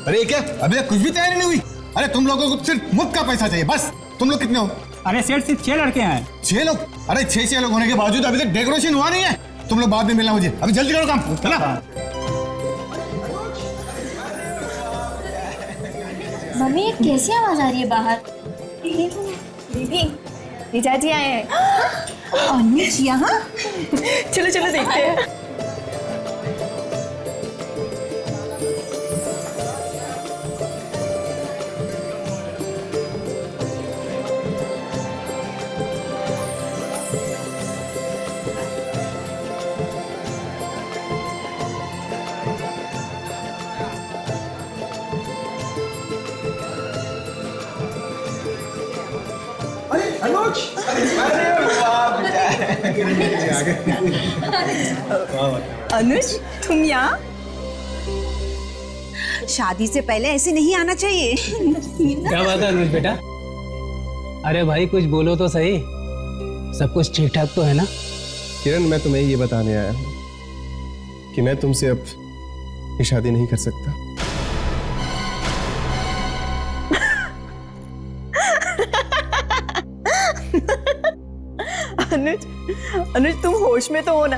अरे क्या अभी तक कुछ भी तैयारी नहीं हुई? अरे तुम लोगों को सिर्फ मुफ्त का पैसा चाहिए बस। तुम लोग कितने हो? अरे सेठ सिर्फ 6 लड़के हैं। 6 लोग? अरे 6 लोग होने के बावजूद अभी तक डेकोरेशन हुआ नहीं है। तुम लोग बाद में मिलना मुझे, अभी जल्दी करो काम, है ना? मम्मी ये कैसी आवाज आ रही है बाहर? दीदी जीजाजी आए हैं। अनुज यहाँ? चलो चलो देखते हैं। अनुज तुम यहाँ? शादी से पहले ऐसे नहीं आना चाहिए। क्या बात है अनुज बेटा? अरे भाई कुछ बोलो तो सही। सब कुछ ठीक ठाक तो है ना? किरण, मैं तुम्हें ये बताने आया हूँ कि मैं तुमसे अब ये शादी नहीं कर सकता। अनुज अनुज तुम होश में तो हो ना?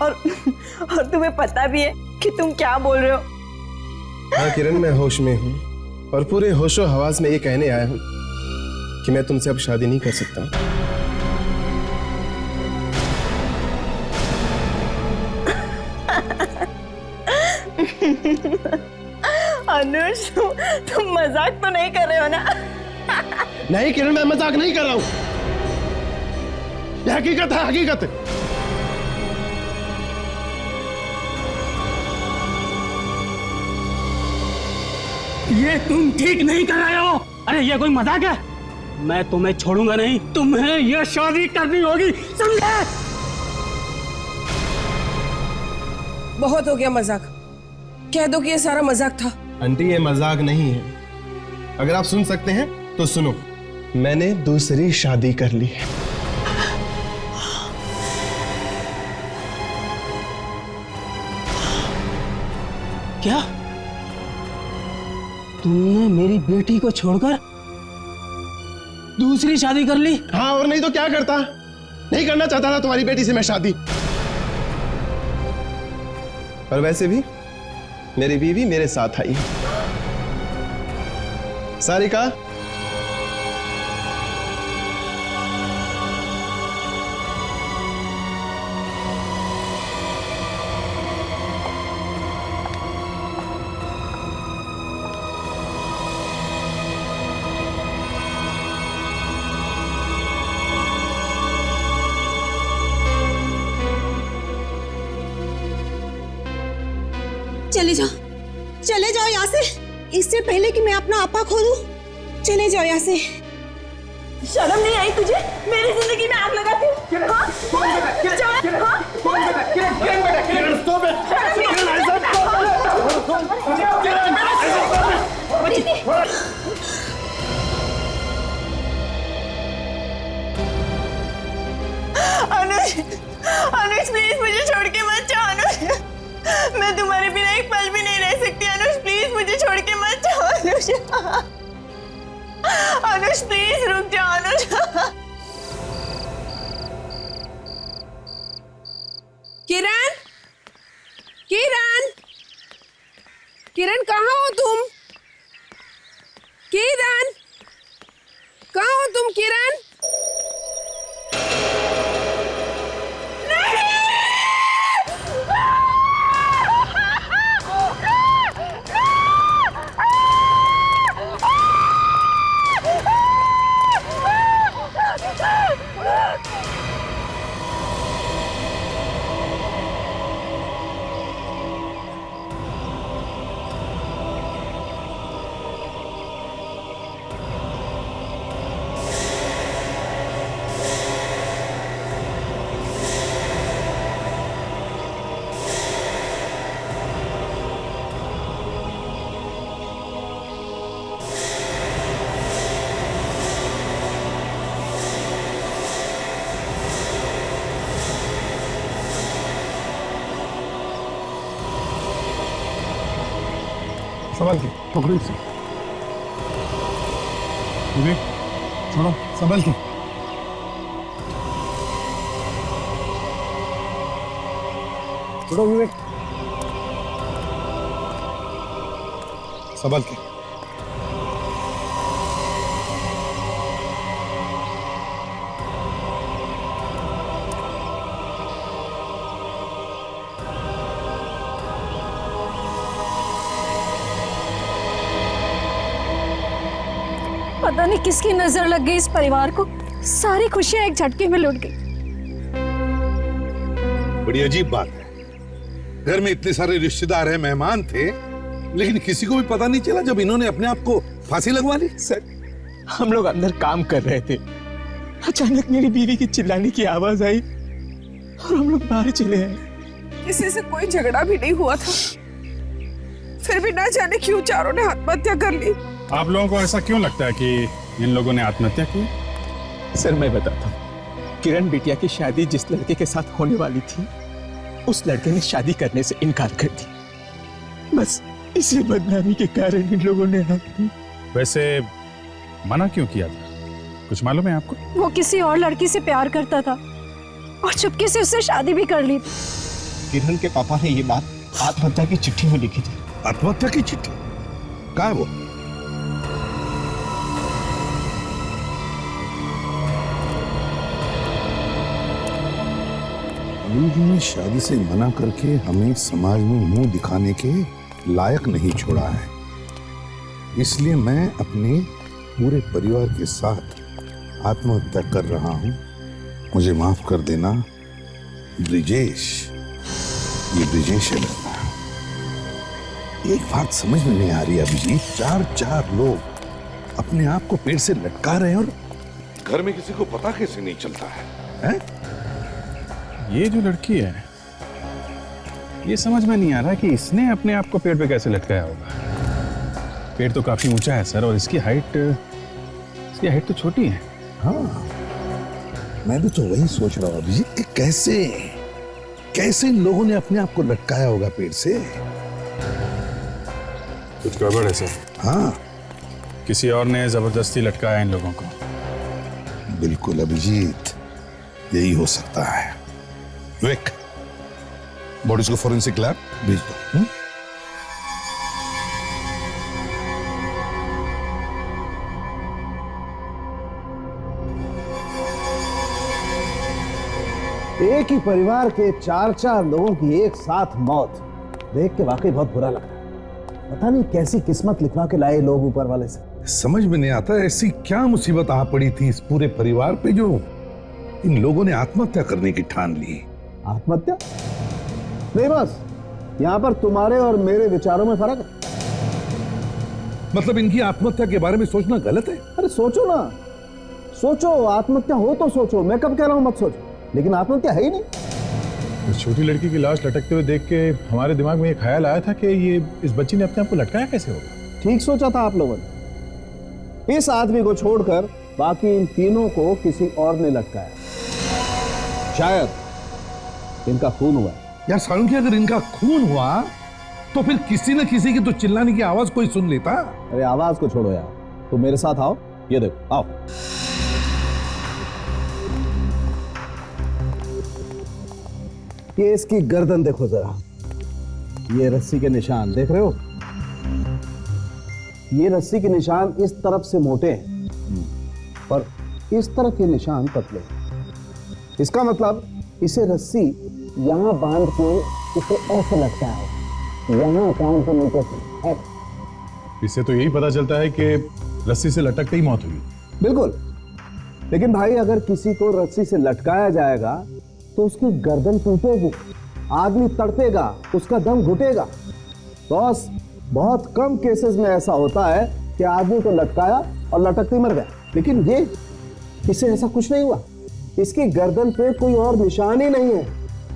और तुम्हें पता भी है कि तुम क्या बोल रहे हो? हाँ किरण, मैं होश में हूँ और पूरे होशो हवास में ये कहने आया हूँ कि मैं तुमसे अब शादी नहीं कर सकता। अनुज तुम मजाक तो नहीं कर रहे हो ना? नहीं किरण, मैं मजाक नहीं कर रहा हूँ। ये हकीकत है, हकीकत है। ये तुम ठीक नहीं कर रहे हो। अरे ये कोई मजाक है? मैं तुम्हें छोड़ूंगा नहीं, तुम्हें ये शादी करनी होगी, समझे? बहुत हो गया मजाक। कह दो कि ये सारा मजाक था। आंटी ये मजाक नहीं है। अगर आप सुन सकते हैं तो सुनो, मैंने दूसरी शादी कर ली है। क्या तुमने मेरी बेटी को छोड़कर दूसरी शादी कर ली? हाँ, और नहीं तो क्या करता? नहीं करना चाहता था तुम्हारी बेटी से मैं शादी। और वैसे भी मेरी बीवी मेरे साथ आई। सारिका, चले जाओ यहाँ से, इससे पहले कि मैं अपना आपा खो दूं। चले जाओ यहाँ से। शर्म नहीं आई तुझे? मेरी जिंदगी में आग लगाती है। अनुज अनुज प्लीज मुझे छोड़ के मत जाओ। अनुज मैं तुम्हारे बिना एक पल भी नहीं रह सकती। अनुज प्लीज मुझे छोड़ के मत जाओ। अनुज अनुज प्लीज रुक जाओ। अनुज किरण, किरण, किरण कहाँ हो तुम? किरण कहाँ हो तुम? किरण संभल के पकड़ो इसे। विवेक छोड़ो, संभल के। छोड़ो विवेक, संभल के। पता नहीं किसकी नजर लग गई इस परिवार को, सारी खुशियां एक झटके में लुट गई। बड़ी अजीब बात है, घर में इतने सारे रिश्तेदार हैं, मेहमान थे, लेकिन किसी को भी पता नहीं चला जब इन्होंने अपने आप को फांसी लगवा ली। सर, हम लोग अंदर काम कर रहे थे, अचानक मेरी बीवी की चिल्लाने की आवाज आई और हम लोग बाहर चले आए। किसी से कोई झगड़ा भी नहीं हुआ था, फिर भी ना जाने क्यों चारों ने आत्महत्या कर ली। आप लोगों को ऐसा क्यों लगता है कि इन लोगों ने आत्महत्या की? सर मैं बताता हूँ, किरण बिटिया की शादी जिस लड़के के साथ होने वाली थी, उस लड़के ने शादी करने से इनकार कर दिया। बस इसी बदनामी के कारण इन लोगों ने वैसे मना क्यों किया था, कुछ मालूम है आपको? वो किसी और लड़की से प्यार करता था और चुपके से उससे शादी भी कर ली। किरण के पापा ने ये बात आत्महत्या की चिट्ठी में लिखी थी। आत्महत्या की चिट्ठी? कहाँ है वो? अनुज ने शादी से मना करके हमें समाज में मुंह दिखाने के लायक नहीं छोड़ा है, इसलिए मैं अपने पूरे परिवार के साथ आत्महत्या कर रहा हूं। मुझे माफ कर देना ब्रिजेश, ये ब्रिजेश है लगता। एक बात समझ में नहीं आ रही अभिजीत, चार लोग अपने आप को पेड़ से लटका रहे हैं और घर में किसी को पता कैसे नहीं चलता है? ये जो लड़की है, ये समझ में नहीं आ रहा कि इसने अपने आप को पेड़ पे कैसे लटकाया होगा। पेड़ तो काफी ऊंचा है सर, और इसकी हाइट तो छोटी है। हाँ, मैं भी तो वही सोच रहा हूँ अभिजीत कि कैसे इन लोगों ने अपने आप को लटकाया होगा पेड़ से। कुछ गड़बड़ है सर। हाँ, किसी और ने जबरदस्ती लटकाया इन लोगों को। बिल्कुल अभिजीत, यही हो सकता है। विवेक, बॉडीज को फोरेंसिक लैब भेज दो। एक ही परिवार के चार लोगों की एक साथ मौत देख के वाकई बहुत बुरा लगा। पता नहीं कैसी किस्मत लिखवा के लाए लोग ऊपर वाले से। समझ में नहीं आता ऐसी क्या मुसीबत आ पड़ी थी इस पूरे परिवार पे जो इन लोगों ने आत्महत्या करने की ठान ली। आत्महत्या नहीं, बस यहाँ पर तुम्हारे और मेरे विचारों में फर्क है। मतलब इनकी आत्महत्या के बारे में सोचना गलत है? अरे सोचो ना, सोचो, आत्महत्या हो तो सोचो। मैं कब कह रहा हूँ मत सोचो, लेकिन आत्महत्या है ही नहीं। उस छोटी लड़की की लाश लटकते हुए देख के हमारे दिमाग में ये ख्याल आया था कि ये इस बच्ची ने अपने आप को लटकाया कैसे होगा। ठीक सोचा था आप लोगों ने। इस आदमी को छोड़कर बाकी इन तीनों को किसी और ने लटकाया। शायद इनका खून हुआ। यार सारुंकी, अगर इनका खून हुआ तो फिर किसी न किसी की तो चिल्लाने की आवाज कोई सुन लेता। अरे आवाज को छोड़ो यार, तुम मेरे साथ आओ। ये देखो, आओ। ये इसकी गर्दन देखो जरा, ये रस्सी के निशान देख रहे हो? ये रस्सी के निशान इस तरफ से मोटे हैं और इस तरफ ये निशान पतले हैं। इसका मतलब इसे रस्सी यहां बांध के इसे ऐसे लगता है, यहां कान के नीचे से। इससे तो यही पता चलता है कि रस्सी से लटकते ही मौत हुई। बिल्कुल, लेकिन भाई अगर किसी को रस्सी से लटकाया जाएगा तो उसकी गर्दन टूटेगी, आदमी तड़पेगा, उसका दम घुटेगा। बॉस, बहुत कम केसेस में ऐसा होता है कि आदमी को लटकाया और लटकते ही मर गया, लेकिन इससे ऐसा कुछ नहीं हुआ। इसकी गर्दन पे कोई और निशान ही नहीं है।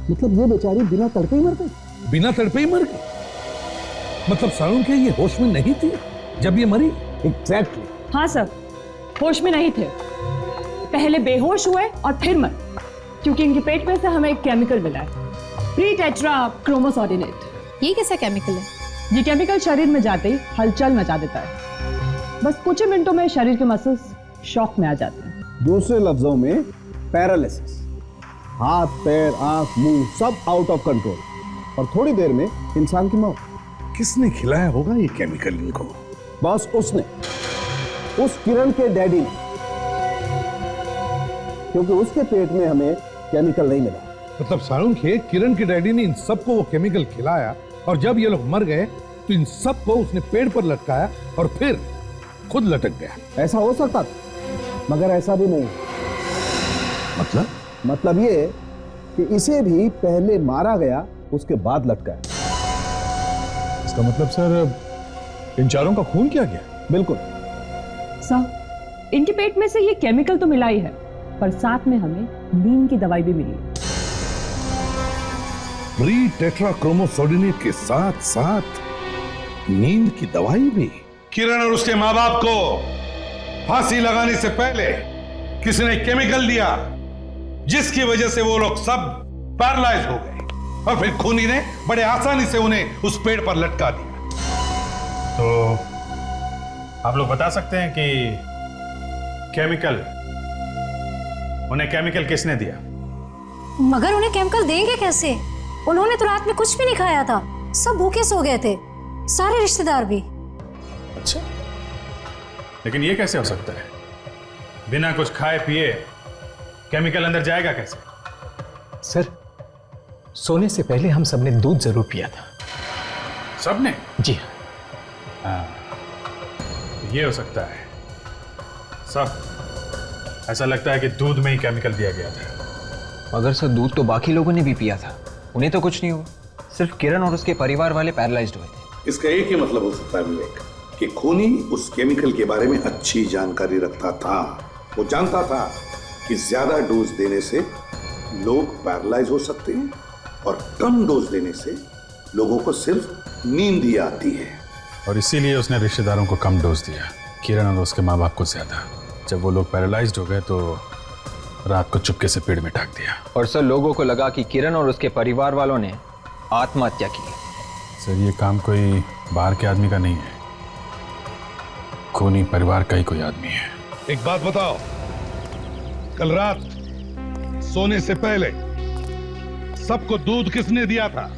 मतलब ये बेचारी बिना तड़पे ही मर गई। बिना तड़पे ही मर गई? मतलब सारुंकी ये होश में नहीं थी जब ये मरी? एग्जैक्टली। हाँ सर, होश में नहीं थे, पहले बेहोश हुए और फिर मर, क्योंकि इनके पेट में से हमें एक केमिकल मिला है, प्री टेट्रा क्रोमोसोडिनेट। ये कैसा केमिकल है? ये केमिकल शरीर में जाते ही हलचल मचा देता है। बस कुछ ही मिनटों में शरीर के मसल्स शॉक में आ जाते हैं। दूसरे लफ्जों में पैरालिसिस, हाथ पैर आंख मुंह सब आउट ऑफ कंट्रोल और थोड़ी देर में इंसान की मौत। किसने खिलाया होगा ये केमिकल इनको? बस उसने, उस किरण के डैडी ने, क्योंकि उसके पेट में हमें केमिकल नहीं मिला। मतलब साळुंखे, किरण के डैडी ने इन सबको वो केमिकल खिलाया और जब ये लोग मर गए तो इन सबको उसने पेड़ पर लटकाया और फिर खुद लटक गया। ऐसा हो सकता था, मगर ऐसा भी नहीं। मतलब ये कि इसे भी पहले मारा गया, उसके बाद लटकाया। इसका मतलब सर इन चारों का खून किया गया? बिल्कुल सर, इनके पेट में से ये केमिकल तो मिला ही है, पर साथ में हमें नींद की दवाई भी मिली है। प्री टेट्राक्रोमोसोडिनेट के साथ साथ नींद की दवाई भी। किरण और उसके मां बाप को फांसी लगाने से पहले किसी ने केमिकल दिया जिसकी वजह से वो लोग सब पैरालाइज हो गए और फिर खूनी ने बड़े आसानी से उन्हें उस पेड़ पर लटका दिया। तो आप लोग बता सकते हैं कि उन्हें केमिकल किसने दिया? मगर उन्हें केमिकल देंगे कैसे? उन्होंने तो रात में कुछ भी नहीं खाया था, सब भूखे सो गए थे, सारे रिश्तेदार भी। अच्छा, लेकिन ये कैसे हो सकता है? बिना कुछ खाए पिए केमिकल अंदर जाएगा कैसे? सर, सोने से पहले हम सबने दूध जरूर पिया था। सबने? जी हाँ, ये हो सकता है। सब ऐसा लगता है कि दूध में ही केमिकल दिया गया था। मगर सर, दूध तो बाकी लोगों ने भी पिया था, उन्हें तो कुछ नहीं हुआ। सिर्फ किरण और उसके परिवार वाले पैरालाइज्ड हुए थे। इसका एक ही मतलब हो सकता है विवेक कि खूनी उस केमिकल के बारे में अच्छी जानकारी रखता था। वो जानता था कि ज्यादा डोज देने से लोग पैरालाइज हो सकते हैं और कम डोज देने से लोगों को सिर्फ नींद ही आती है। और इसीलिए उसने रिश्तेदारों को कम डोज दिया, किरण और उसके माँ बाप को ज्यादा। जब वो लोग पैरालाइज्ड हो गए तो रात को चुपके से पेड़ में टांग दिया। और सर, लोगों को लगा कि किरण और उसके परिवार वालों ने आत्महत्या की। सर, ये काम कोई बाहर के आदमी का नहीं है, खूनी परिवार का ही कोई आदमी है। एक बात बताओ, कल रात सोने से पहले सबको दूध किसने दिया था?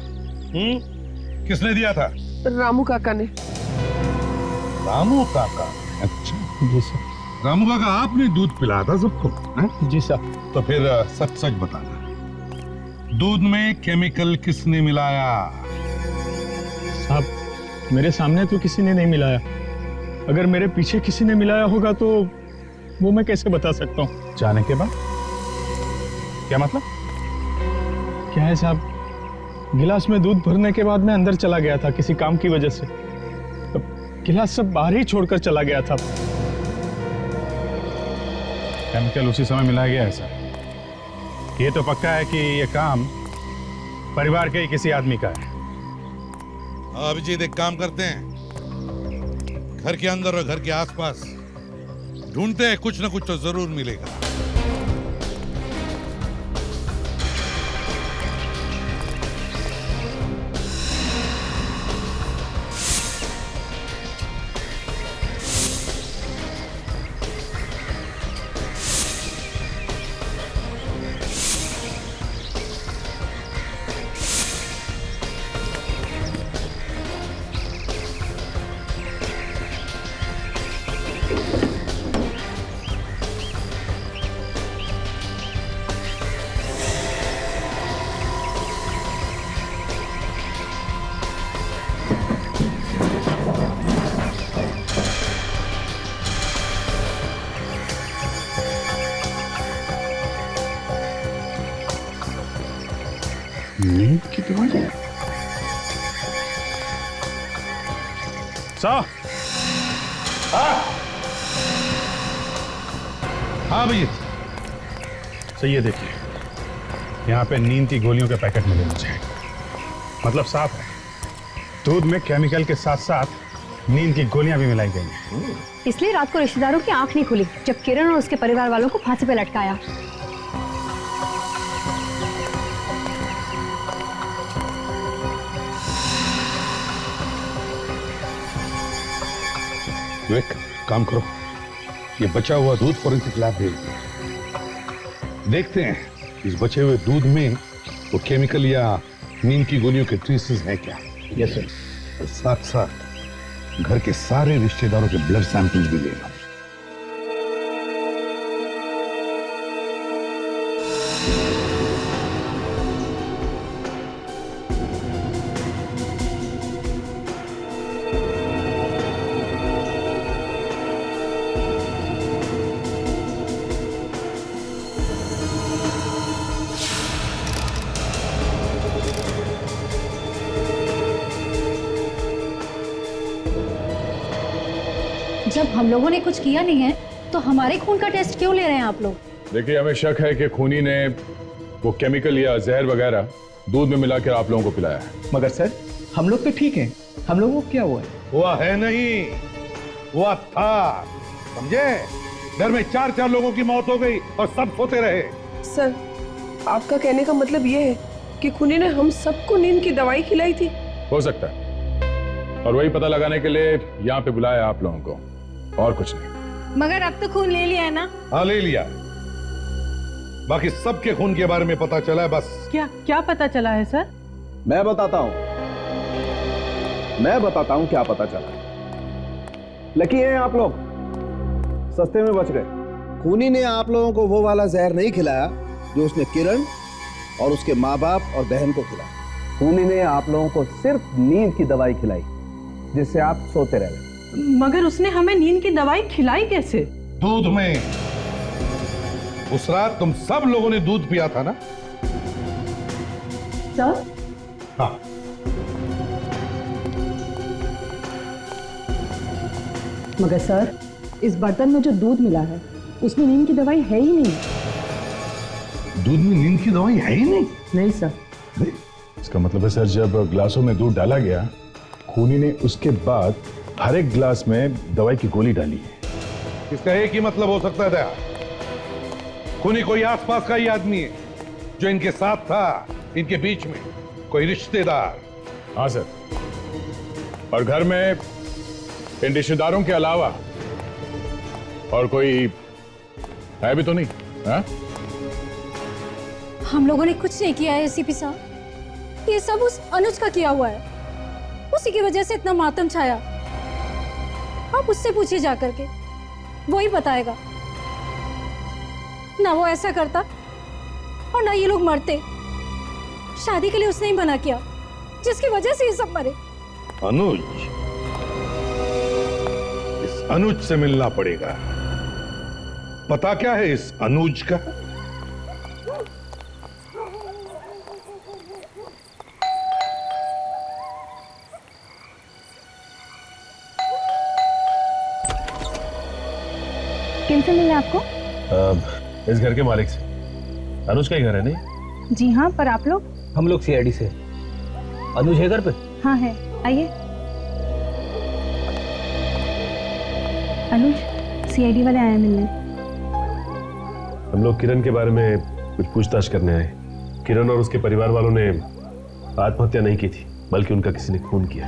किसने दिया था? रामू काका ने। रामू काका? अच्छा जी सर। रामू काका, आपने दूध पिलाया था सबको? जी सर। तो फिर सच सच बताना, दूध में केमिकल किसने मिलाया? साहब, मेरे सामने तो किसी ने नहीं मिलाया। अगर मेरे पीछे किसी ने मिलाया होगा तो वो मैं कैसे बता सकता हूँ? जाने के बाद क्या मतलब? क्या है साहब, गिलास में दूध भरने के बाद मैं अंदर चला गया था किसी काम की वजह से। गिलास सब बाहर ही छोड़कर चला गया था। केमिकल उसी समय मिलाया गया है सर। ये तो पक्का है कि ये काम परिवार के ही किसी आदमी का है। अभिजीत, एक काम करते हैं, घर के अंदर और घर के आसपास ढूंढते हैं, कुछ ना कुछ तो जरूर मिलेगा। नींद की दवाई? हाँ भैया। सही है, देखिए यहाँ पे नींद की गोलियों के पैकेट मिले मुझे। मतलब साफ है, दूध में केमिकल के साथ साथ नींद की गोलियां भी मिलाई गई हैं। इसलिए रात को रिश्तेदारों की आंख नहीं खुली जब किरण और उसके परिवार वालों को फांसी पे लटकाया। विवेक, काम करो, ये बचा हुआ दूध फॉरेंसिक लैब भेज दो। देखते हैं इस बचे हुए दूध में वो केमिकल या नीम की गोलियों के ट्रेसेस हैं क्या। Yes sir. और साथ साथ घर के सारे रिश्तेदारों के ब्लड सैंपल्स भी ले लो। जब हम लोगों ने कुछ किया नहीं है तो हमारे खून का टेस्ट क्यों ले रहे हैं आप लोग? देखिए, हमें शक है कि खूनी ने वो केमिकल या जहर वगैरह दूध में मिलाकर आप लोगों को पिलाया है। मगर सर, हम लोग तो ठीक हैं, हम लोगों को क्या हुआ है? हुआ है नहीं, हुआ था, समझे? घर में 4 लोगों की मौत हो गई और सब सोते रहे। सर, आपका कहने का मतलब ये है कि खूनी ने हम सबको नींद की दवाई खिलाई थी? हो सकता है, और वही पता लगाने के लिए यहाँ पे बुलाया आप लोगों को, और कुछ नहीं। मगर अब तो खून ले लिया है ना? हाँ, ले लिया। बाकी सबके खून के बारे में पता चला है बस। क्या पता चला है सर? मैं बताता हूं क्या पता चला। लकी हैं आप लोग, सस्ते में बच गए। खूनी ने आप लोगों को वो वाला जहर नहीं खिलाया जो उसने किरण और उसके माँ बाप और बहन को खिलाया। खूनी ने आप लोगों को सिर्फ नींद की दवाई खिलाई जिससे आप सोते रह गए। मगर उसने हमें नींद की दवाई खिलाई कैसे? दूध में। उस रात तुम सब लोगों ने दूध पिया था ना? सर? हाँ। मगर सर, इस बर्तन में जो दूध मिला है उसमें नींद की दवाई है ही नहीं। दूध में नींद की दवाई है ही नहीं? नहीं सर। इसका मतलब है सर, जब ग्लासों में दूध डाला गया, खूनी ने उसके बाद हर एक ग्लास में दवाई की गोली डाली है। इसका एक ही मतलब हो सकता है दया, खूनी कोई आसपास का ही आदमी है जो इनके साथ था, इनके बीच में कोई रिश्तेदार। हाँ सर, और घर में इन रिश्तेदारों के अलावा और कोई है भी तो नहीं? हाँ? हम लोगों ने कुछ नहीं किया है एसीपी साहब, ये सब उस अनुज का किया हुआ है, उसी की वजह से इतना मातम छाया। आप उससे पूछिए जाकर के, वो ही बताएगा। ना वो ऐसा करता और ना ये लोग मरते। शादी के लिए उसने ही मना किया, जिसकी वजह से ये सब मरे। अनुज, इस अनुज से मिलना पड़ेगा। पता क्या है इस अनुज का? किनसे मिला आपको? इस घर के मालिक से। अनुज का ही घर है नहीं? जी हाँ, पर आप लोग? हम लोग सीआईडी से। अनुज है घर पे? हाँ है, आइए। अनुज, सीआईडी वाले आए मिलने। हम लोग किरण के बारे में कुछ पूछताछ करने आए। किरण और उसके परिवार वालों ने आत्महत्या नहीं की थी, बल्कि उनका किसी ने खून किया।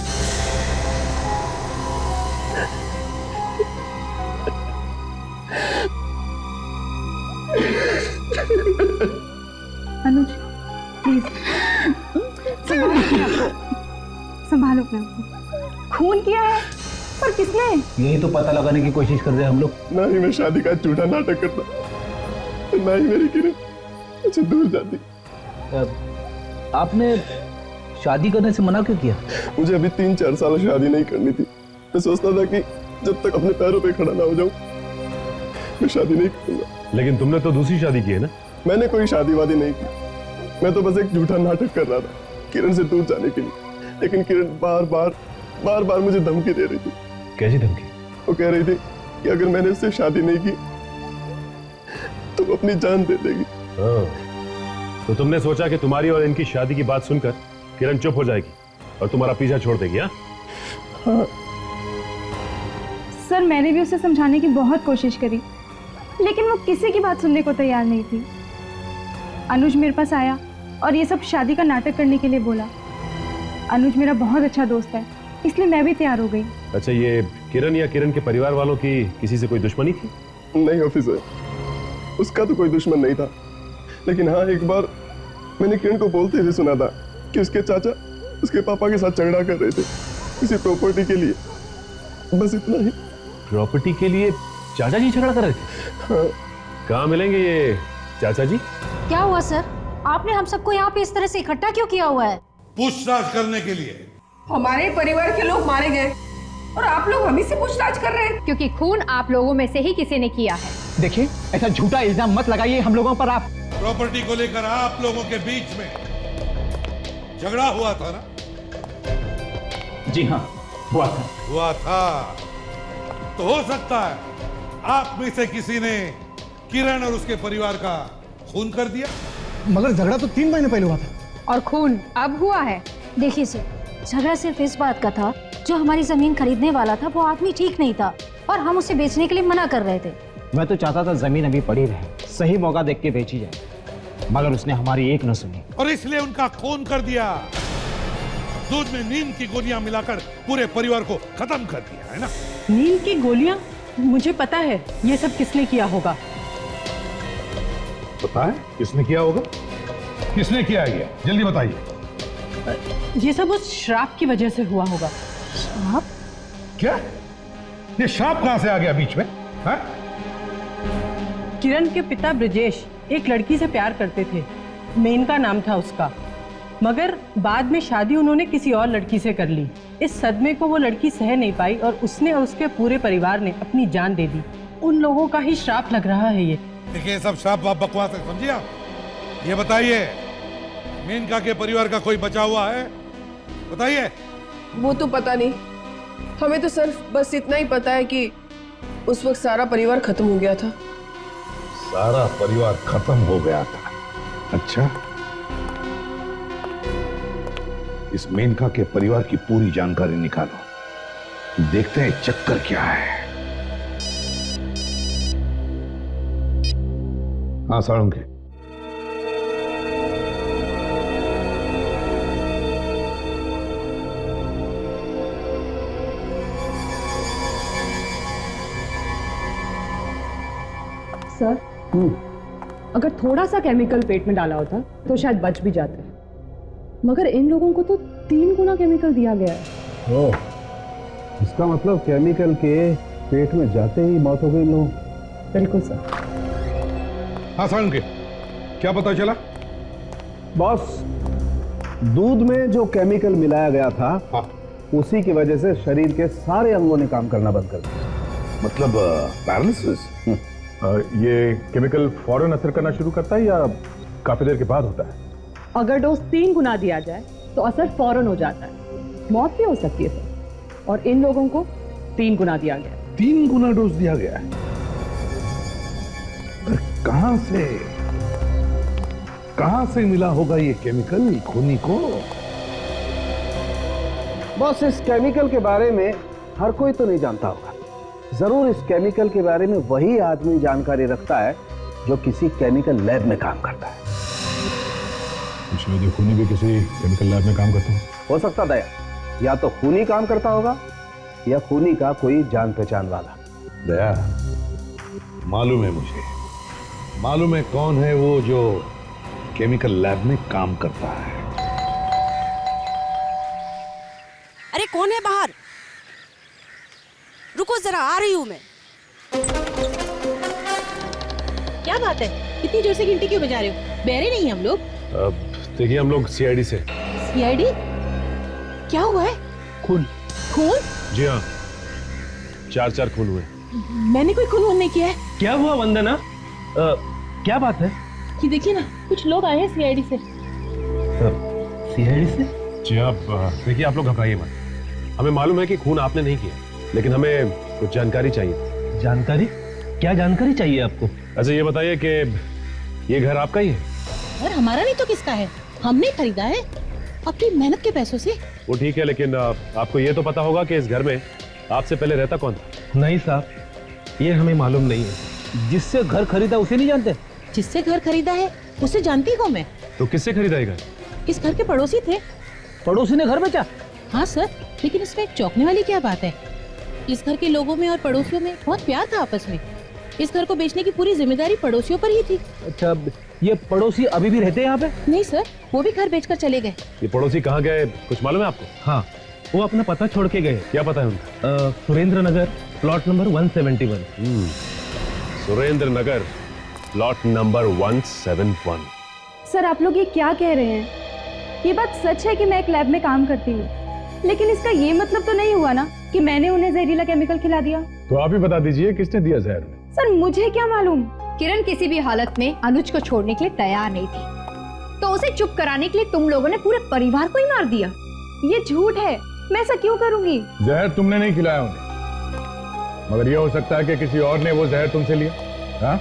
अनुज, प्लीज संभालो अपने आप को। खून किया है, पर किसने? यही तो पता लगाने की कोशिश कर रहे हैं हम लोग। ना ही मैं शादी का झूठा नाटक करता, ना ही मेरी किरण मुझसे दूर जाती। आपने शादी करने से मना क्यों किया? मुझे अभी 3-4 साल शादी नहीं करनी थी। मैं सोचता था कि जब तक अपने पैरों पे खड़ा ना हो जाऊं, मैं शादी नहीं करूंगा। लेकिन तुमने तो दूसरी शादी की है ना? मैंने कोई शादी वादी नहीं की। मैं तो बस एक झूठा नाटक कर रहा था किरण से दूर जाने के लिए। लेकिन किरण बार बार मुझे धमकी दे रही थी। कैसी धमकी? वो कह रही थी कि अगर मैंने उससे शादी नहीं की तो वो अपनी जान दे देगी। तो तुमने सोचा कि तुम्हारी और इनकी शादी की बात सुनकर किरण चुप हो जाएगी और तुम्हारा पीछा छोड़ देगी? हाँ। सर, मैंने भी उसे समझाने की बहुत कोशिश करी, लेकिन वो किसी की बात सुनने को तैयार नहीं थी। अनुज मेरे पास आया और ये सब शादी का नाटक करने के लिए बोला। अनुज मेरा बहुत अच्छा दोस्त है, इसलिए मैं भी तैयार हो गई। अच्छा, ये किरण या किरण के परिवार वालों की किसी से कोई दुश्मनी थी? नहीं ऑफिसर, उसका तो कोई दुश्मन नहीं था, लेकिन हाँ एक बार मैंने किरण को बोलते हुए सुना था कि उसके चाचा उसके पापा के साथ झगड़ा कर रहे थे किसी प्रॉपर्टी के लिए। बस इतना ही। प्रॉपर्टी के लिए चाचा जी झगड़ा कर रहे थे? हाँ। कहाँ मिलेंगे ये चाचा जी? क्या हुआ सर? आपने हम सबको यहाँ पे इस तरह से इकट्ठा क्यों किया हुआ है? पूछताछ करने के लिए। हमारे परिवार के लोग मारे गए और आप लोग हम ही से पूछताछ कर रहे हैं, क्योंकि खून आप लोगों में से ही किसी ने किया है। देखिए, ऐसा झूठा इल्जाम मत लगाइए हम लोगों पर। आप प्रॉपर्टी को लेकर आप लोगों के बीच में झगड़ा हुआ था ना? जी हाँ, हुआ था। तो हो सकता है आप में से किसी ने किरण और उसके परिवार का खून कर दिया। मगर झगड़ा तो 3 महीने पहले हुआ था। और खून अब हुआ है। देखिए सर, झगड़ा सिर्फ इस बात का था, जो हमारी जमीन खरीदने वाला था वो आदमी ठीक नहीं था और हम उसे बेचने के लिए मना कर रहे थे। मैं तो चाहता था जमीन अभी पड़ी रहे, सही मौका देख के बेची जाए, मगर उसने हमारी एक न सुनी और इसलिए उनका खून कर दिया। दूध में नींद की गोलियां मिलाकर पूरे परिवार को खत्म कर दिया है ना? नींद की गोलियां? मुझे पता है ये सब किसने किया होगा। पता है किसने किया होगा? किसने किया ये? जल्दी बताइए। ये सब उस श्राप की वजह से हुआ होगा। श्राप? क्या? ये श्राप कहां से आ गया बीच में? हाँ? किरण के पिता ब्रजेश एक लड़की से प्यार करते थे, मेनका नाम था उसका, मगर बाद में शादी उन्होंने किसी और लड़की से कर ली। इस सदमे को वो लड़की सह नहीं पाई और उसने और उसके पूरे परिवार ने अपनी जान दे दी। उन लोगों का ही श्राप लग रहा है ये। देखिए, सब श्राप आप बकवास है, समझिए आप। ये बताइए, मेनका के परिवार का कोई बचा हुआ है? बताइए। वो तो पता नहीं, हमें तो सिर्फ बस इतना ही पता है कि उस वक्त सारा परिवार खत्म हो गया था। सारा परिवार खत्म हो गया था? अच्छा, इस मेनका के परिवार की पूरी जानकारी निकालो, देखते हैं चक्कर क्या है। हाँ साळुंखे, सर, अगर थोड़ा सा केमिकल पेट में डाला होता तो शायद बच भी जाते, मगर इन लोगों को तो 3 गुना केमिकल दिया गया है। ओह, इसका मतलब केमिकल के पेट में जाते ही मौत हो गई इन लोगों। बिल्कुल सर। हाँ साळुंखे, क्या पता चला? बॉस, दूध में जो केमिकल मिलाया गया था, हाँ, उसी की वजह से शरीर के सारे अंगों ने काम करना बंद कर दिया। मतलब पैरालिसिस? ये केमिकल फौरन असर करना शुरू करता है या काफी देर के बाद होता है? अगर डोज 3 गुना दिया जाए तो असर फौरन हो जाता है, मौत भी हो सकती है सर। और इन लोगों को 3 गुना दिया गया। 3 गुना डोज दिया गया है? कहां से मिला होगा ये केमिकल खूनी को? बॉस, इस केमिकल के बारे में हर कोई तो नहीं जानता होगा। जरूर इस केमिकल के बारे में वही आदमी जानकारी रखता है जो किसी केमिकल लैब में काम करता है। शायद ये खूनी भी किसी केमिकल लैब में काम करता हो सकता दया, या तो खूनी काम करता होगा या खूनी का कोई जान पहचान वाला। दया, मालूम है मुझे, मालूम है कौन है वो जो केमिकल लैब में काम करता है। अरे कौन है बाहर? रुको जरा, आ रही हूं मैं। क्या बात है, इतनी जोर से घंटी क्यों बजा रहे हो? बहरे नहीं हम लोग? देखिए, हम लोग सीआईडी से। सीआईडी? क्या हुआ है? खून। खून? जी हाँ, 4 खून हुए। मैंने कोई खून नहीं किया है। क्या हुआ वंदना? क्या बात है? ये देखिए ना, कुछ लोग आए हैं सीआईडी से। सीआईडी से? जी आप देखिए, आप लोग घबराइए मत। हमें मालूम है कि खून आपने नहीं किया, लेकिन हमें कुछ जानकारी चाहिए। जानकारी? क्या जानकारी चाहिए आपको? अच्छा ये बताइए कि ये घर आपका ही है? घर हमारा नहीं तो किसका है? हमने खरीदा है अपनी मेहनत के पैसों से। वो ठीक है, लेकिन आपको ये तो पता होगा कि इस घर में आपसे पहले रहता कौन था? नहीं साहब, ये हमें मालूम नहीं है। जिससे घर खरीदा उसे नहीं जानते? जिससे घर खरीदा है उसे जानती हूँ मैं। तो किससे खरीदा ये घर? इस घर के पड़ोसी थे। पड़ोसी ने घर बेचा? हाँ सर, लेकिन इसमें एक चौंकने वाली क्या बात है? इस घर के लोगों में और पड़ोसियों में बहुत प्यार था आपस में। इस घर को बेचने की पूरी जिम्मेदारी पड़ोसियों पर ही थी। अच्छा, ये पड़ोसी अभी भी रहते हैं यहाँ पे? नहीं सर, वो भी घर बेचकर चले गए। ये पड़ोसी कहाँ गए, कुछ मालूम है आपको? हाँ, वो अपना पता छोड़ के गए। क्या पता है उनका? सुरेंद्र नगर, प्लॉट नंबर 171। सुरेंद्र नगर, प्लॉट नंबर 171। सर, आप लोग ये क्या कह रहे हैं? ये बात सच है कि मैं एक लैब में काम करती हूँ, लेकिन इसका ये मतलब तो नहीं हुआ ना कि मैंने उन्हें जहरीला केमिकल खिला दिया। तो आप ही बता दीजिए किसने दिया जहर? सर, मुझे क्या मालूम। किरण किसी भी हालत में अनुज को छोड़ने के लिए तैयार नहीं थी, तो उसे चुप कराने के लिए तुम लोगों ने पूरे परिवार को ही मार दिया। ये झूठ है, मैं ऐसा क्यों करूंगी? जहर तुमने नहीं खिलाया उन्हें, मगर यह हो सकता है कि किसी और ने वो जहर तुमसे लिया, हाँ?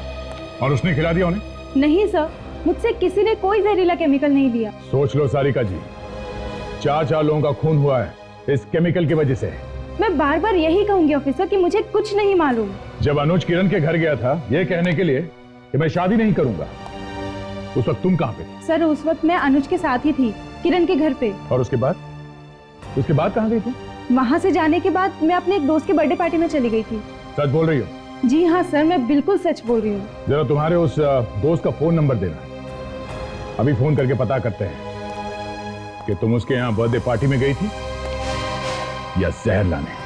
और उसने खिला दिया उन्हें। नहीं सर, मुझसे किसी ने कोई जहरीला केमिकल नहीं लिया। सोच लो सारिका जी, 4 लोगों का खून हुआ है इस केमिकल की वजह से। मैं बार बार यही कहूंगी ऑफिसर कि मुझे कुछ नहीं मालूम। जब अनुज किरण के घर गया था ये कहने के लिए कि मैं शादी नहीं करूंगा, उस वक्त तुम कहाँ पे थे? सर, उस वक्त मैं अनुज के साथ ही थी, किरण के घर पे। और उसके बाद कहाँ गई थी? वहाँ से जाने के बाद मैं अपने एक दोस्त के बर्थडे पार्टी में चली गई थी। सच बोल रही हो? जी हाँ सर, मैं बिल्कुल सच बोल रही हूँ। जरा तुम्हारे उस दोस्त का फोन नंबर देना, अभी फोन करके पता करते हैं कि तुम उसके यहाँ बर्थडे पार्टी में गई थी या जहर लाने।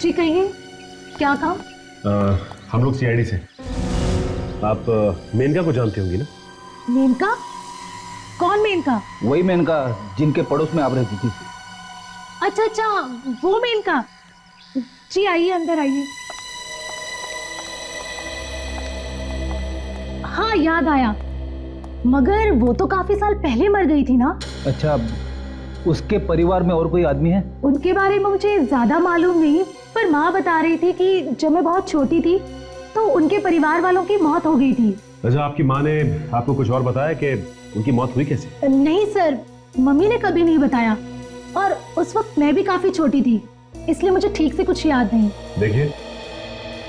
जी कहिए, क्या काम? हम लोग सीआईडी से। आप मेनका को जानती होंगी ना? मेनका? कौन मेनका? वही मेनका जिनके पड़ोस में आप रहती थी। अच्छा अच्छा, वो मेनका। जी आइए, अंदर आइए। हाँ, याद आया, मगर वो तो काफी साल पहले मर गई थी ना। अच्छा, उसके परिवार में और कोई आदमी है? उनके बारे में मुझे ज्यादा मालूम नहीं, पर माँ बता रही थी कि जब मैं बहुत छोटी थी तो उनके परिवार वालों की मौत हो गई थी। अच्छा, आपकी माँ ने आपको कुछ और बताया कि उनकी मौत हुई कैसे? नहीं सर, मम्मी ने कभी नहीं बताया, और उस वक्त मैं भी काफी छोटी थी, इसलिए मुझे ठीक से कुछ याद नहीं। देखिए,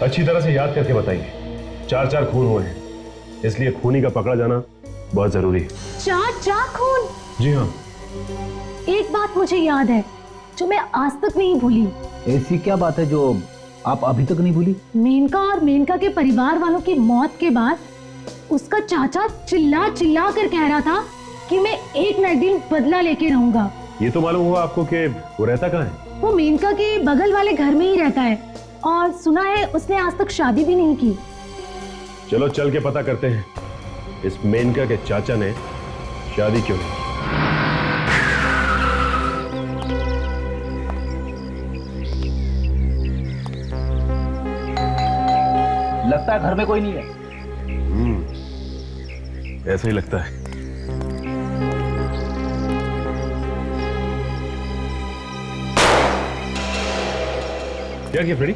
अच्छी तरह से याद करके बताइए। 4 खून हुए हैं, इसलिए खूनी का पकड़ा जाना बहुत जरूरी है। 4 खून? जी हाँ। एक बात मुझे याद है जो मैं आज तक नहीं भूली। ऐसी क्या बात है जो आप अभी तक नहीं भूली? मेनका और मेनका के परिवार वालों की मौत के बाद उसका चाचा चिल्ला चिल्ला कर कह रहा था कि मैं एक न एक दिन बदला लेके रहूंगा। ये तो मालूम हुआ आपको कि वो रहता कहाँ है? वो मेनका के बगल वाले घर में ही रहता है, और सुना है उसने आज तक शादी भी नहीं की। चलो चल के पता करते हैं इस मेनका के चाचा ने शादी क्यों नहीं की। लगता है घर में कोई नहीं है। ऐसा ही लगता है। क्या किया फ्रेडी?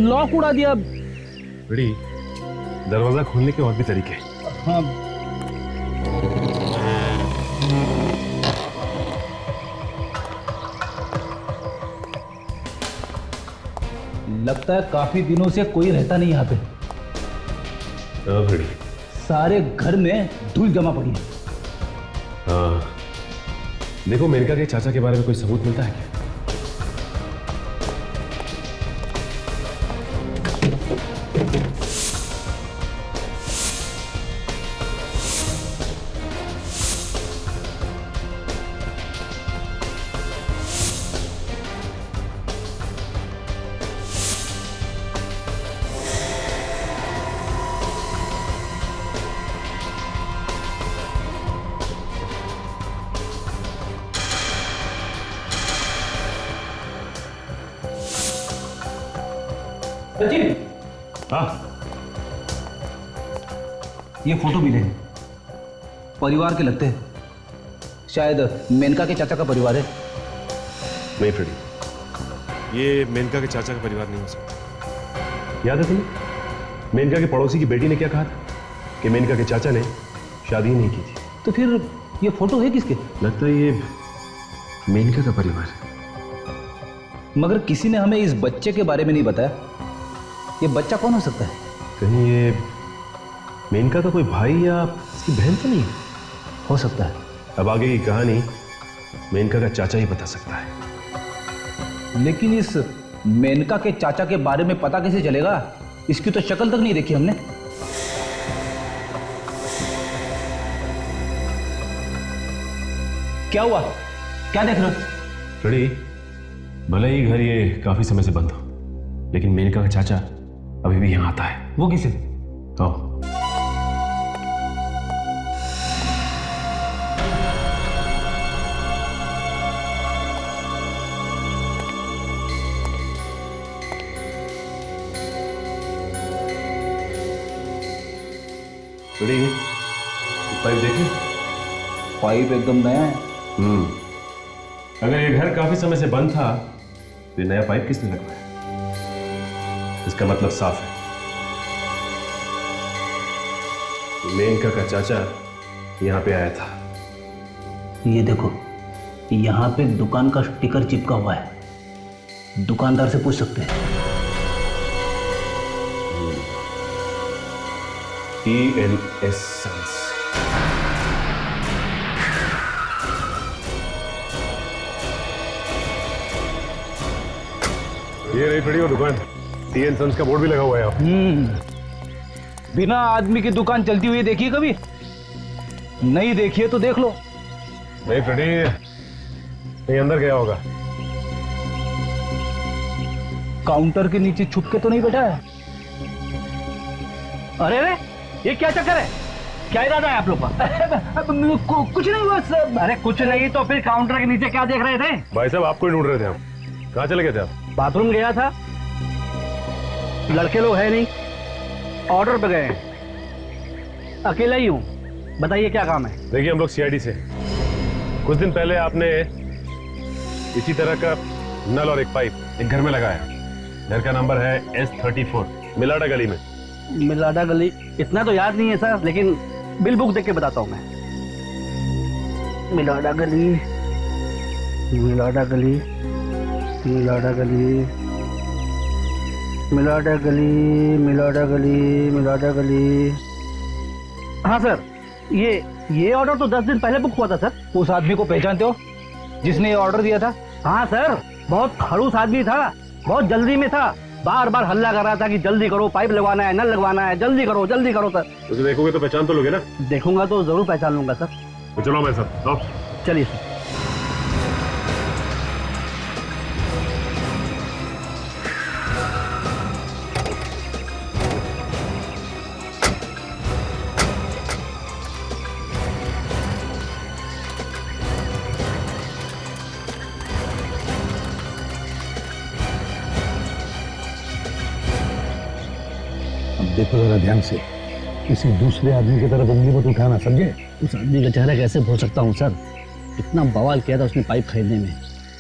लॉक उड़ा दिया। फ्रेडी, दरवाजा खोलने के और भी तरीके हैं। हाँ। लगता है काफी दिनों से कोई रहता नहीं यहाँ पे। हाँ फ्रेडी, सारे घर में धूल जमा पड़ी है। हाँ, देखो मेनका के चाचा के बारे में कोई सबूत मिलता है क्या? सचिन, हाँ, ये फोटो मिले हैं, परिवार के लगते हैं। शायद मेनका के चाचा का परिवार है। नहीं फ्रेडी, ये मेनका के चाचा का परिवार नहीं हो सकता। याद है तुम्हें मेनका के पड़ोसी की बेटी ने क्या कहा था कि मेनका के चाचा ने शादी नहीं की थी? तो फिर ये फोटो है किसके? लगता है ये मेनका का परिवार है। मगर किसी ने हमें इस बच्चे के बारे में नहीं बताया। ये बच्चा कौन हो सकता है? कहीं ये मेनका का कोई भाई या इसकी बहन तो नहीं? हो सकता है। अब आगे की कहानी मेनका का चाचा ही बता सकता है। लेकिन इस मेनका के चाचा के बारे में पता कैसे चलेगा? इसकी तो शक्ल तक नहीं देखी हमने। क्या हुआ? क्या देख रहे हो? फ्रेडी, भले ही घर ये काफी समय से बंद हो, लेकिन मेनका का चाचा अभी भी यहां आता है। वो किसे? आओ। फ्रेडी, पाइप देखिए। पाइप एकदम नया है। अगर ये घर काफी समय से बंद था तो ये नया पाइप किसने लगवाया? इसका मतलब साफ है, मेनका का चाचा यहां पे आया था। ये देखो, यहाँ पे दुकान का स्टिकर चिपका हुआ है। दुकानदार से पूछ सकते हैं। ENS Sons। ये रही फ्रेडी वो दुकान। TN Sons का बोर्ड भी लगा हुआ है। बिना आदमी की दुकान चलती हुई देखी कभी? नहीं देखी है तो देख लो। नहीं फ्रेडी, ये अंदर गया होगा। काउंटर के नीचे छुप के तो नहीं बैठा है? अरे रे, ये क्या चक्कर है? क्या इरादा है आप लोग का? कुछ नहीं बस। अरे कुछ नहीं तो फिर काउंटर के नीचे क्या देख रहे थे? भाई साहब, आपको ही ढूंढ रहे थे हम। कहाँ चले गए थे आप? बाथरूम गया था। लड़के लोग है नहीं, ऑर्डर पे गए हैं। अकेला ही हूँ। बताइए क्या काम है? देखिए, हम लोग CID से। कुछ दिन पहले आपने इसी तरह का नल और एक पाइप एक घर में लगाया। घर का नंबर है S34, मिलाडा गली में। मिलाडा गली? इतना तो याद नहीं है सर, लेकिन बिल बुक देख के बताता हूँ मैं। मिलाडा गली, मिलाडा गली, मिलाडा गली, मिलाडा गली, मिलाडा गली, मिलाडा गली। हाँ सर, ये ऑर्डर तो 10 दिन पहले बुक हुआ था सर। उस आदमी को पहचानते हो जिसने ये ऑर्डर दिया था? हाँ सर, बहुत खड़ूस आदमी था, बहुत जल्दी में था। बार बार हल्ला कर रहा था कि जल्दी करो, पाइप लगवाना है, नल लगवाना है, जल्दी करो सर। उसे देखोगे तो पहचान तो लोगे ना? देखूंगा तो जरूर पहचान लूंगा सर। तो चलो मैं सर। चलिए सर। देखो जरा ध्यान से, किसी दूसरे आदमी की तरफ उंगली मत उठाना, समझे? उस आदमी का चेहरा कैसे भूल सकता हूँ सर? इतना बवाल किया था उसने पाइप खरीदने में।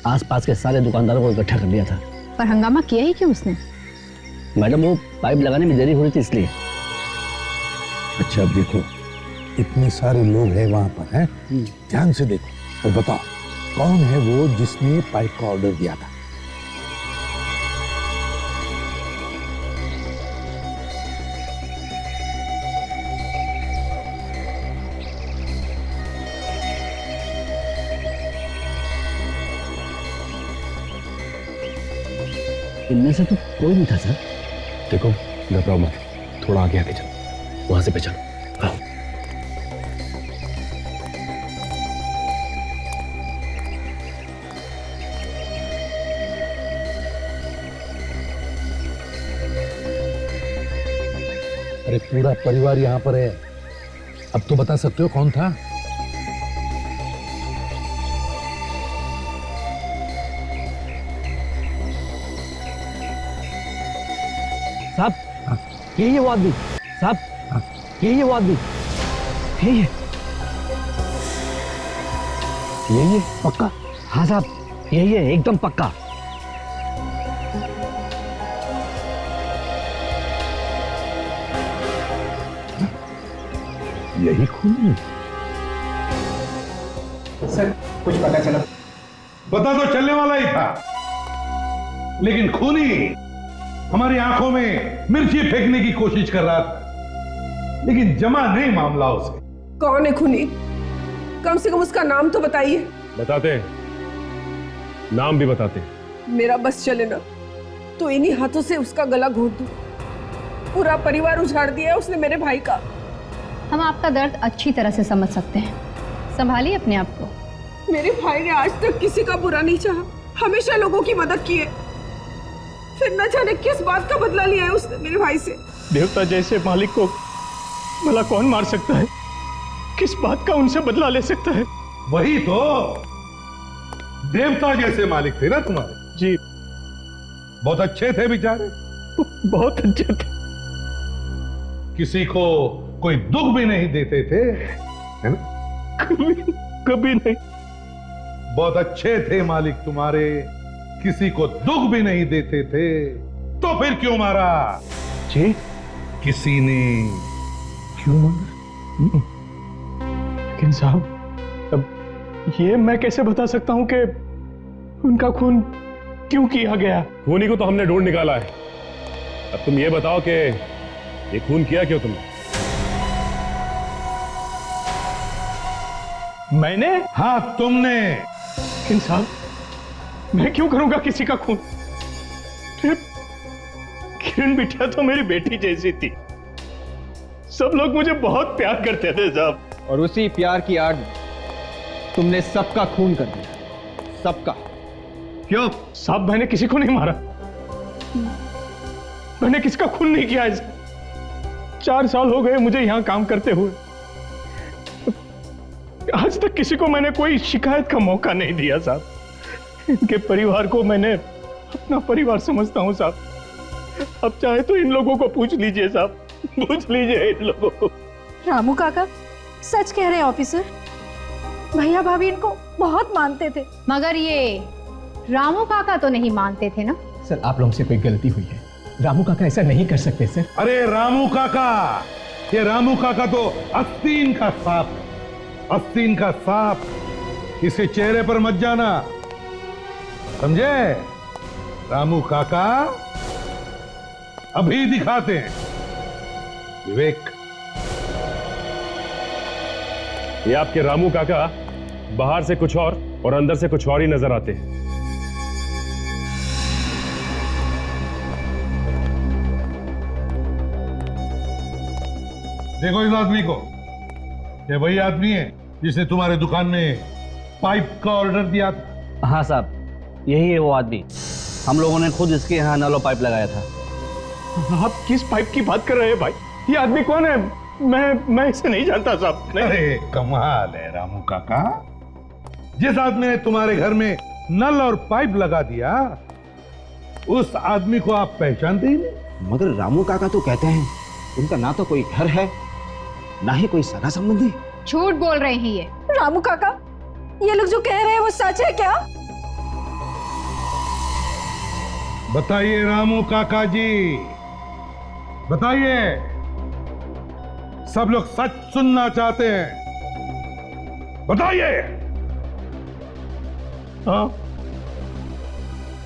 आसपास के सारे दुकानदारों को इकट्ठा कर लिया था। पर हंगामा किया ही क्यों उसने? मैडम, वो पाइप लगाने में देरी हो रही थी इसलिए। अच्छा, अब देखो, इतने सारे लोग हैं वहां पर, हैं? ध्यान से देखो और बताओ, कौन है वो जिसने पाइप का ऑर्डर दिया था? इनमें से तो कोई नहीं था सर। देखो, घबराओ मत, थोड़ा आगे चलो, वहां से पहचानो। हाँ। अरे पूरा परिवार यहाँ पर है, अब तो बता सकते हो कौन था? साहब, यही है वो आदमी। साहब, यही है वो आदमी। यही है पक्का? हाँ साहब, यही है, एकदम पक्का। यही खून? सर, कुछ पता चला? पता तो चलने वाला ही था, लेकिन खूनी हमारी आंखों में मिर्ची फेंकने की कोशिश कर रहा था। लेकिन जमा नहीं मामला उसे। कौन है खूनी? कम से कम उसका नाम तो बताइए। बताते हैं, नाम भी बताते हैं। मेरा बस चले ना तो इन्हीं हाथों से उसका गला घोट दूं। पूरा परिवार उजाड़ दिया है उसने मेरे भाई का। हम आपका दर्द अच्छी तरह से समझ सकते हैं, संभालिए अपने आप को। मेरे भाई ने आज तक किसी का बुरा नहीं चाहा, हमेशा लोगों की मदद की है। फिर न जाने किस बात का बदला लिया है उसने मेरे भाई से। देवता जैसे मालिक को भला कौन मार सकता है? किस बात का उनसे बदला ले सकता है? वही तो, देवता जैसे मालिक थे ना तुम्हारे। जी, बहुत अच्छे थे बेचारे, बहुत अच्छे थे। किसी को कोई दुख भी नहीं देते थे, है ना? कभी नहीं। बहुत अच्छे थे मालिक तुम्हारे, किसी को दुख भी नहीं देते थे, तो फिर क्यों मारा? जी, किसी ने क्यों मारा? लेकिन साहब, अब ये मैं कैसे बता सकता हूं कि उनका खून क्यों किया गया? खूनी को तो हमने ढूंढ निकाला है। अब तुम ये बताओ कि ये खून किया क्यों तुमने? मैंने? हाँ, तुमने। लेकिन साहब, मैं क्यों करूंगा किसी का खून? किरण बिटिया तो मेरी बेटी जैसी थी। सब लोग मुझे बहुत प्यार करते थे साहब। और उसी प्यार की आड़ में तुमने सबका खून कर दिया, सबका। क्यों? साहब, मैंने किसी को नहीं मारा, मैंने किसका खून नहीं किया। 4 साल हो गए मुझे यहां काम करते हुए, आज तक किसी को मैंने कोई शिकायत का मौका नहीं दिया साहब। इनके परिवार को मैंने अपना परिवार समझता हूं साहब। अब चाहे तो इन लोगों को पूछ लीजिए साहब, पूछ लीजिए इन लोगों को। रामू काका सच कह रहे हैं ऑफिसर, भैया भाभी इनको बहुत मानते थे। मगर ये रामू काका तो नहीं मानते थे ना? सर, आप लोगों से कोई गलती हुई है, रामू काका ऐसा नहीं कर सकते सर। अरे रामू काका, ये रामू काका तो आस्तीन का सांप है, आस्तीन का सांप। इसके चेहरे पर मत जाना, समझे? रामू काका अभी दिखाते हैं विवेक। ये आपके रामू काका बाहर से कुछ और अंदर से कुछ और ही नजर आते हैं। देखो इस आदमी को, ये वही आदमी है जिसने तुम्हारे दुकान में पाइप का ऑर्डर दिया था। हाँ साहब, यही है वो आदमी। हम लोगों ने खुद इसके यहाँ नल और पाइप लगाया था। आप किस पाइप की बात कर रहे हैं भाई? ये आदमी कौन है? मैं इसे नहीं जानता साहब। अरे कमाल है रामू काका, जिस आदमी ने तुम्हारे घर में नल और पाइप लगा दिया, उस आदमी को आप पहचानते ही नहीं। मगर रामू काका तो कहते हैं उनका ना तो कोई घर है, ना ही कोई सगा संबंधी। झूठ बोल रहे हैं ये। रामू काका, ये लोग जो कह रहे हैं वो सच है क्या? बताइए रामू काका जी, बताइए। सब लोग सच सुनना चाहते हैं, बताइए। हाँ,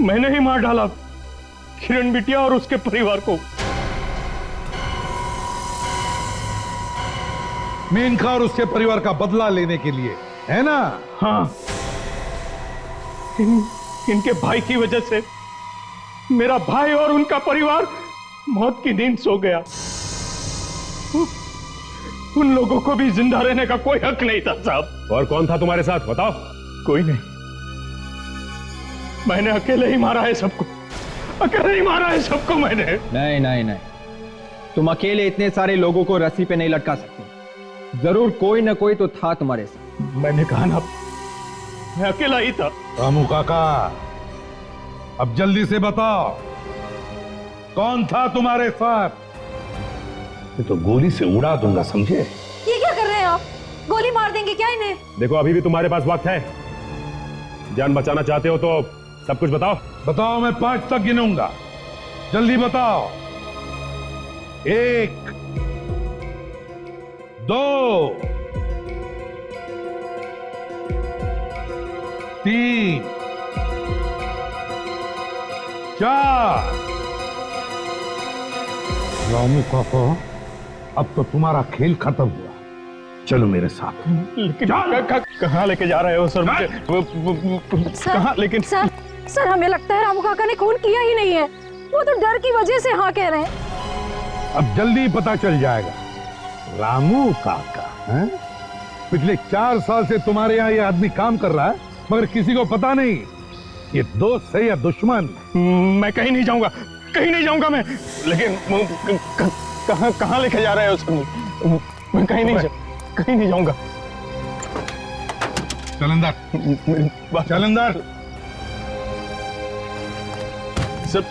मैंने ही मार डाला किरण बिटिया और उसके परिवार को। मेनका और उसके परिवार का बदला लेने के लिए, है ना? हाँ, इनके भाई की वजह से मेरा भाई और उनका परिवार मौत की नींद सो गया। उन लोगों को भी जिंदा रहने का कोई हक नहीं था साहब। और कौन था तुम्हारे साथ, बताओ? कोई नहीं, मैंने अकेले ही मारा है सबको, अकेले ही मारा है सबको मैंने। नहीं नहीं नहीं, तुम अकेले इतने सारे लोगों को रस्सी पे नहीं लटका सकते, जरूर कोई ना कोई तो था तुम्हारे साथ। मैंने कहा ना, मैं अकेला ही था। रामू काका, अब जल्दी से बताओ, कौन था तुम्हारे साथ? ये तो गोली से उड़ा दूंगा, समझे? ये क्या कर रहे हैं आप? गोली मार देंगे क्या इन्हें? देखो, अभी भी तुम्हारे पास वक्त है। जान बचाना चाहते हो तो सब कुछ बताओ। बताओ, मैं 5 तक गिनूंगा, जल्दी बताओ। 1 2 3 4। रामू काका, अब तो तुम्हारा खेल खत्म हुआ। चलो मेरे साथ। लेकिन कहाँ लेके जा रहे हो सर मुझे? कहाँ? लेकिन सर हमें लगता है रामू काका ने खून किया ही नहीं है। वो तो डर की वजह से हाँ कह रहे हैं। अब जल्दी पता चल जाएगा। रामू काका हैं? पिछले 4 साल से तुम्हारे यहाँ ये आदमी काम कर रहा है, मगर किसी को पता नहीं ये दोस्त है या दुश्मन। मैं कहीं नहीं जाऊंगा, कहीं नहीं जाऊंगा मैं। लेकिन कहाँ लेके जा रहे हो सर? मैं कहीं नहीं जाऊंगा। चल अंदर, चल अंदर। सब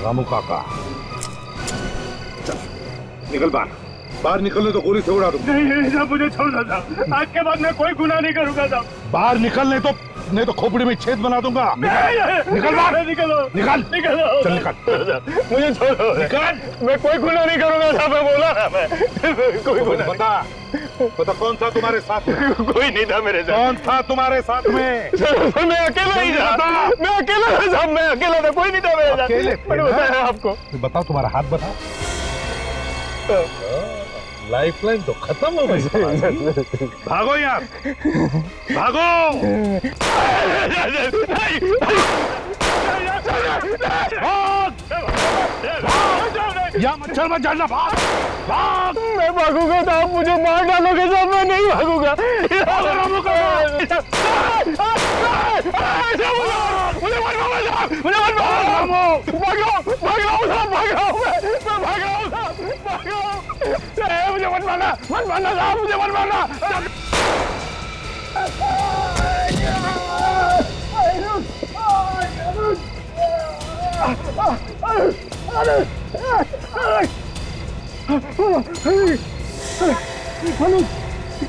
रामू काका चल निकल बाहर निकलने तो गोली से उड़ा दूंगा। नहीं साहब, मुझे छोड़ दो साहब। आज के बाद मैं कोई गुनाह नहीं करूंगा साहब। बाहर निकलने तो नहीं तो खोपड़ी में छेद बना दूंगा। निकल बाहर, निकलो निकल चल निकल। मुझे छोड़ो, निकल। मैं कोई गुनाह नहीं करूंगा साहब, मैं बोला ना मैं कोई गुनाह। बता कौन था तुम्हारे साथ में? कोई नहीं था मेरे साथ। कौन था तुम्हारे साथ में? सर मैं अकेला ही था। मैं अकेला था साहब, मैं अकेला था, कोई नहीं था मेरे साथ। अकेले मैंने बताया आपको। बताओ तुम्हारा हाथ बताओ। लाइफलाइन तो खत्म हो गई। भागो यार, भागो। या मच्छर मत जाना, भाग भाग। मैं भागूंगा तो आप मुझे मार डालोगे साहब, मैं नहीं भागूंगा। मुझे मत मारना साहब, मुझे मत मारना।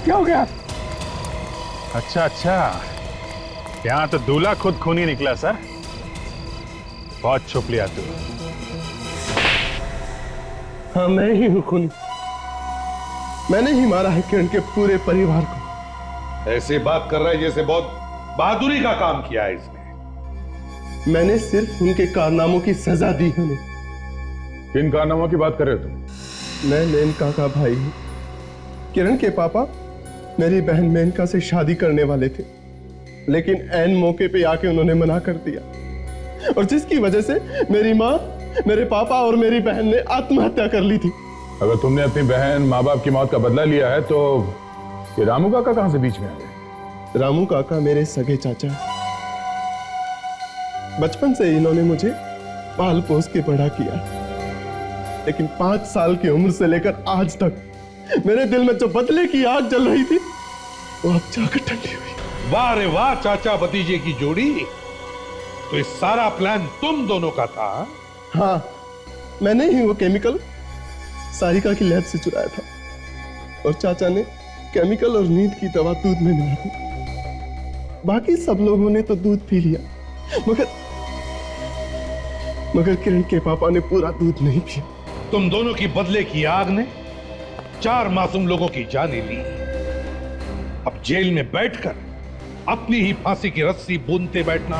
क्या हो गया? अच्छा, यहाँ तो दूल्हा खुद खूनी निकला सर। बहुत छुप लिया तू। हाँ मैं ही हूँ खूनी। मैंने ही मारा है किरण के पूरे परिवार को। ऐसे बात कर रहा है जैसे बहुत बहादुरी का काम किया है इसने। मैंने सिर्फ उनके कारनामों की सजा दी है उन्हें। किन कारनामों की बात कर रहे हो तुम? मैं मेनका का भाई हूं। किरण के पापा मेरी बहन मेनका से शादी करने वाले थे, लेकिन ऐन मौके पे आके उन्होंने मना कर दिया, और जिसकी वजह से मेरी माँ, मेरे पापा और मेरी बहन ने आत्महत्या कर ली थी। अगर तुमने अपनी बहन माँ बाप की मौत का बदला लिया है तो ये रामू काका कहां से बीच में आ गए? रामू काका मेरे सगे चाचा हैं। बचपन से इन्होंने मुझे पाल पोस के बड़ा किया, लेकिन 5 साल की उम्र से लेकर आज तक मेरे दिल में जो बदले की आग जल रही थी वो अब जाकर ठंडी हुई। वाह रे वाह, चाचा भतीजे की जोड़ी। तो इस सारा प्लान तुम दोनों का था? हाँ, मैंने ही वो केमिकल सारिका की लैब से चुराया था, और चाचा ने केमिकल और नींद की दवा दूध में मिला दी। बाकी सब लोगों ने तो दूध पी लिया, मगर किरण के पापा ने पूरा दूध नहीं पिया। तुम दोनों की बदले की आग ने 4 मासूम लोगों की जानें ली। अब जेल में बैठकर अपनी ही फांसी की रस्सी बूंदते बैठना